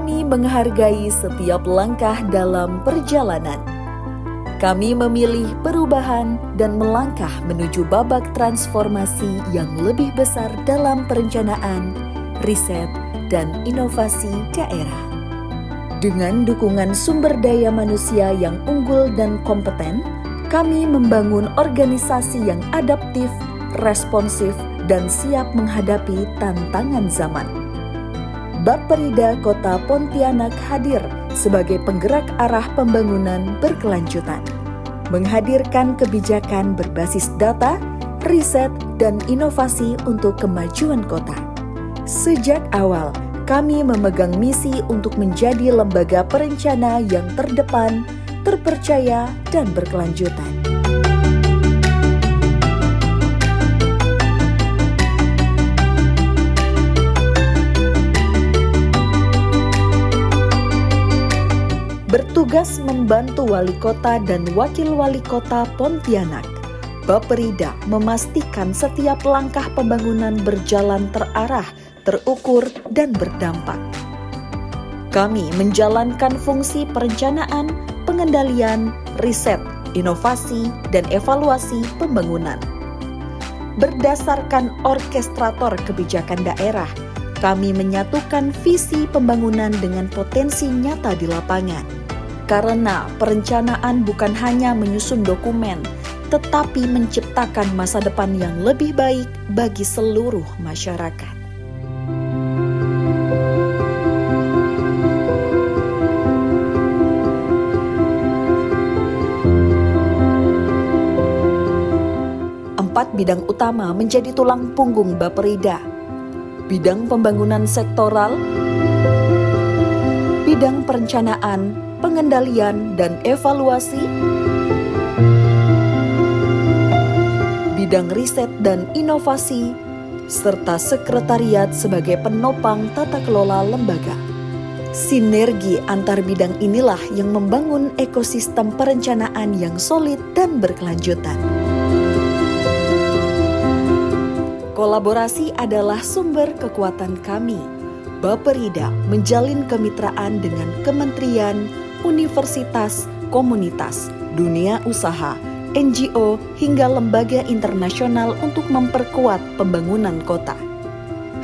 Kami menghargai setiap langkah dalam perjalanan. Kami memilih perubahan dan melangkah menuju babak transformasi yang lebih besar dalam perencanaan, riset, dan inovasi daerah. Dengan dukungan sumber daya manusia yang unggul dan kompeten, kami membangun organisasi yang adaptif, responsif, dan siap menghadapi tantangan zaman. Bapperida Kota Pontianak hadir sebagai penggerak arah pembangunan berkelanjutan, menghadirkan kebijakan berbasis data, riset, dan inovasi untuk kemajuan kota. Sejak awal, kami memegang misi untuk menjadi lembaga perencana yang terdepan, terpercaya, dan berkelanjutan. Bertugas membantu wali kota dan wakil wali kota Pontianak, Bapperida memastikan setiap langkah pembangunan berjalan terarah, terukur, dan berdampak. Kami menjalankan fungsi perencanaan, pengendalian, riset, inovasi, dan evaluasi pembangunan. Berdasarkan orkestrator kebijakan daerah, kami menyatukan visi pembangunan dengan potensi nyata di lapangan. Karena perencanaan bukan hanya menyusun dokumen, tetapi menciptakan masa depan yang lebih baik bagi seluruh masyarakat. Empat bidang utama menjadi tulang punggung Bapperida. Bidang pembangunan sektoral, bidang perencanaan, pengendalian dan evaluasi, bidang riset dan inovasi, serta sekretariat sebagai penopang tata kelola lembaga. Sinergi antar bidang inilah yang membangun ekosistem perencanaan yang solid dan berkelanjutan. Kolaborasi adalah sumber kekuatan kami. Bapperida menjalin kemitraan dengan kementerian, universitas, komunitas, dunia usaha, NGO, hingga lembaga internasional untuk memperkuat pembangunan kota.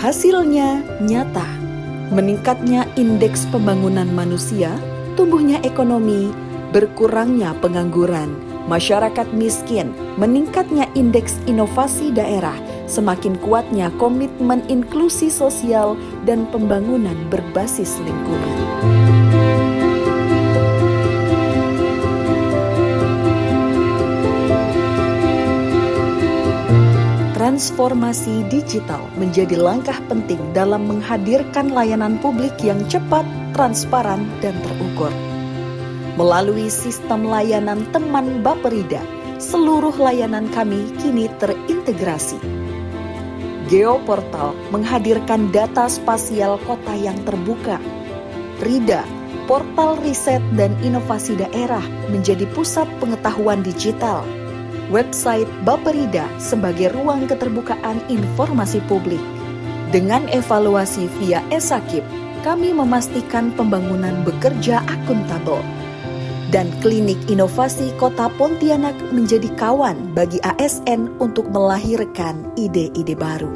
Hasilnya nyata, meningkatnya indeks pembangunan manusia, tumbuhnya ekonomi, berkurangnya pengangguran, masyarakat miskin, meningkatnya indeks inovasi daerah, semakin kuatnya komitmen inklusi sosial dan pembangunan berbasis lingkungan. Transformasi digital menjadi langkah penting dalam menghadirkan layanan publik yang cepat, transparan, dan terukur. Melalui sistem layanan teman Bapperida, seluruh layanan kami kini terintegrasi. Geoportal menghadirkan data spasial kota yang terbuka. RIDA, portal riset dan inovasi daerah, menjadi pusat pengetahuan digital. Website Bapperida sebagai ruang keterbukaan informasi publik. Dengan evaluasi via e-Sakip, kami memastikan pembangunan bekerja akuntabel. Dan Klinik Inovasi Kota Pontianak menjadi kawan bagi ASN untuk melahirkan ide-ide baru.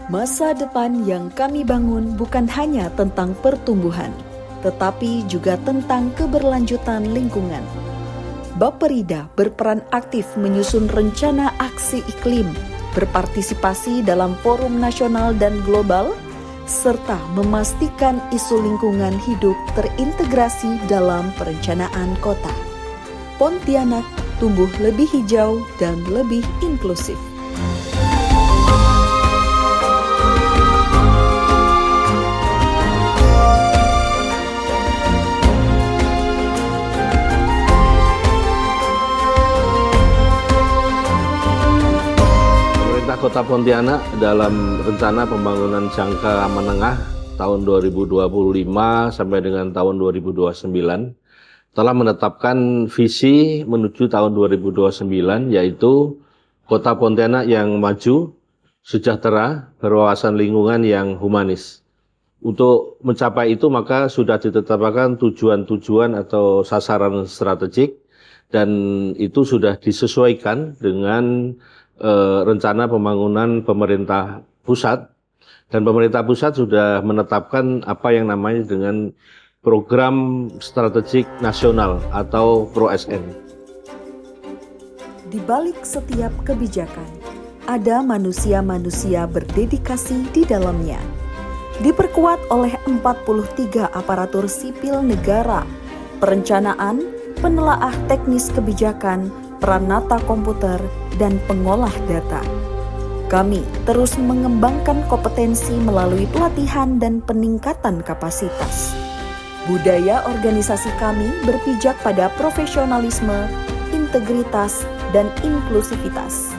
Masa depan yang kami bangun bukan hanya tentang pertumbuhan, tetapi juga tentang keberlanjutan lingkungan. Bapperida berperan aktif menyusun rencana aksi iklim, berpartisipasi dalam forum nasional dan global, serta memastikan isu lingkungan hidup terintegrasi dalam perencanaan kota. Pontianak tumbuh lebih hijau dan lebih inklusif. Kota Pontianak dalam rencana pembangunan jangka menengah tahun 2025 sampai dengan tahun 2029 telah menetapkan visi menuju tahun 2029, yaitu Kota Pontianak yang maju, sejahtera, berwawasan lingkungan yang humanis. Untuk mencapai itu maka sudah ditetapkan tujuan-tujuan atau sasaran strategik, dan itu sudah disesuaikan dengan rencana pembangunan pemerintah pusat, dan pemerintah pusat sudah menetapkan apa yang namanya dengan program strategik nasional atau PRO-SN. Di balik setiap kebijakan, ada manusia-manusia berdedikasi di dalamnya. Diperkuat oleh 43 aparatur sipil negara, perencanaan, penelaah teknis kebijakan, peranata komputer, dan pengolah data. Kami terus mengembangkan kompetensi melalui pelatihan dan peningkatan kapasitas. Budaya organisasi kami berpijak pada profesionalisme, integritas, dan inklusivitas.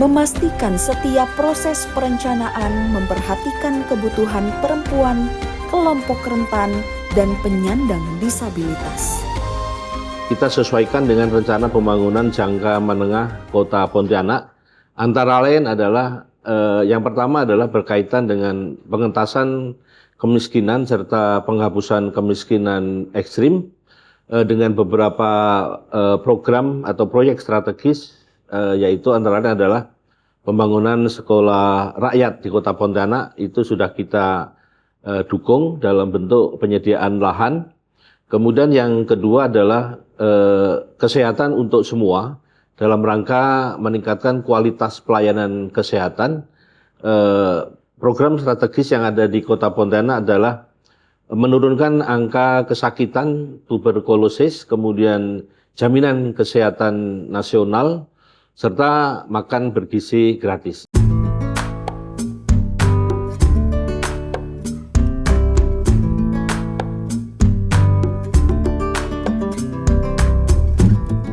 Memastikan setiap proses perencanaan memperhatikan kebutuhan perempuan, kelompok rentan, dan penyandang disabilitas. Kita sesuaikan dengan rencana pembangunan jangka menengah Kota Pontianak. Antara lain adalah yang pertama adalah berkaitan dengan pengentasan kemiskinan serta penghapusan kemiskinan ekstrim dengan beberapa program atau proyek strategis, yaitu antara lain adalah pembangunan sekolah rakyat di Kota Pontianak. Itu sudah kita dukung dalam bentuk penyediaan lahan. Kemudian yang kedua adalah kesehatan untuk semua dalam rangka meningkatkan kualitas pelayanan kesehatan. Program strategis yang ada di Kota Pontianak adalah menurunkan angka kesakitan tuberkulosis, kemudian jaminan kesehatan nasional, serta makan bergizi gratis.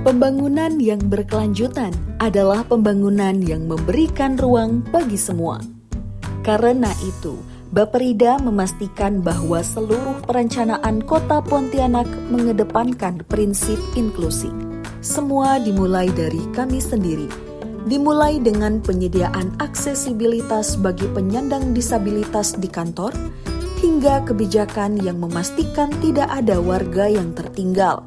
Pembangunan yang berkelanjutan adalah pembangunan yang memberikan ruang bagi semua. Karena itu, Baperida memastikan bahwa seluruh perencanaan Kota Pontianak mengedepankan prinsip inklusi. Semua dimulai dari kami sendiri. Dimulai dengan penyediaan aksesibilitas bagi penyandang disabilitas di kantor, hingga kebijakan yang memastikan tidak ada warga yang tertinggal.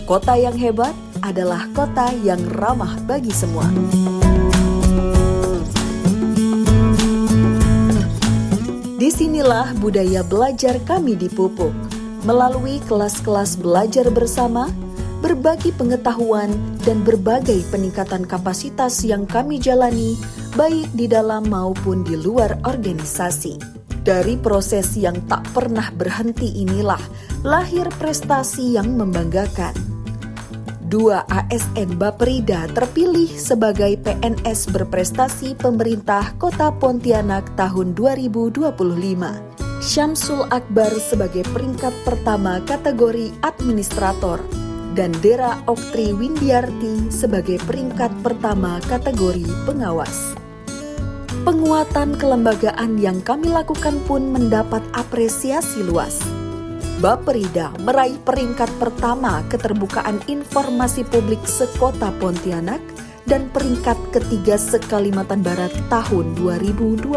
Kota yang hebat adalah kota yang ramah bagi semua. Disinilah budaya belajar kami dipupuk, melalui kelas-kelas belajar bersama, berbagi pengetahuan, dan berbagai peningkatan kapasitas yang kami jalani, baik di dalam maupun di luar organisasi. Dari proses yang tak pernah berhenti inilah lahir prestasi yang membanggakan. 2 ASN Baperida terpilih sebagai PNS berprestasi pemerintah Kota Pontianak tahun 2025. Syamsul Akbar sebagai peringkat pertama kategori administrator dan Dera Oktri Windiarti sebagai peringkat pertama kategori pengawas. Penguatan kelembagaan yang kami lakukan pun mendapat apresiasi luas. Baperida meraih peringkat pertama keterbukaan informasi publik sekota Pontianak dan peringkat ketiga se-Kalimantan Barat tahun 2025.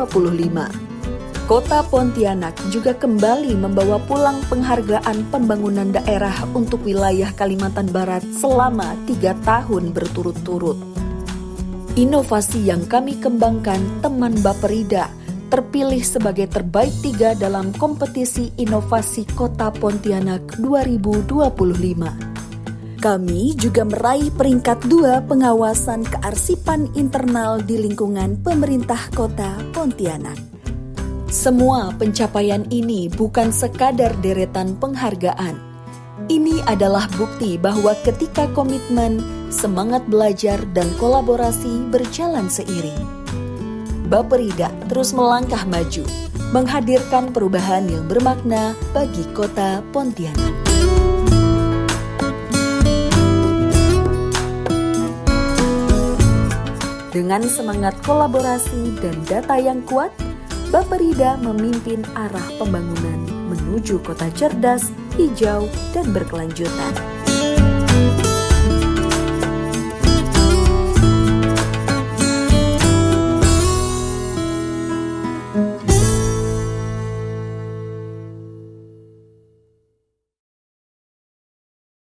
Kota Pontianak juga kembali membawa pulang penghargaan pembangunan daerah untuk wilayah Kalimantan Barat selama 3 tahun berturut-turut. Inovasi yang kami kembangkan teman Baperida terpilih sebagai terbaik 3 dalam kompetisi inovasi Kota Pontianak 2025. Kami juga meraih peringkat 2 pengawasan kearsipan internal di lingkungan pemerintah Kota Pontianak. Semua pencapaian ini bukan sekadar deretan penghargaan. Ini adalah bukti bahwa ketika komitmen, semangat belajar, dan kolaborasi berjalan seiring, Baperida terus melangkah maju, menghadirkan perubahan yang bermakna bagi Kota Pontianak. Dengan semangat kolaborasi dan data yang kuat, Bapperida memimpin arah pembangunan menuju kota cerdas, hijau, dan berkelanjutan.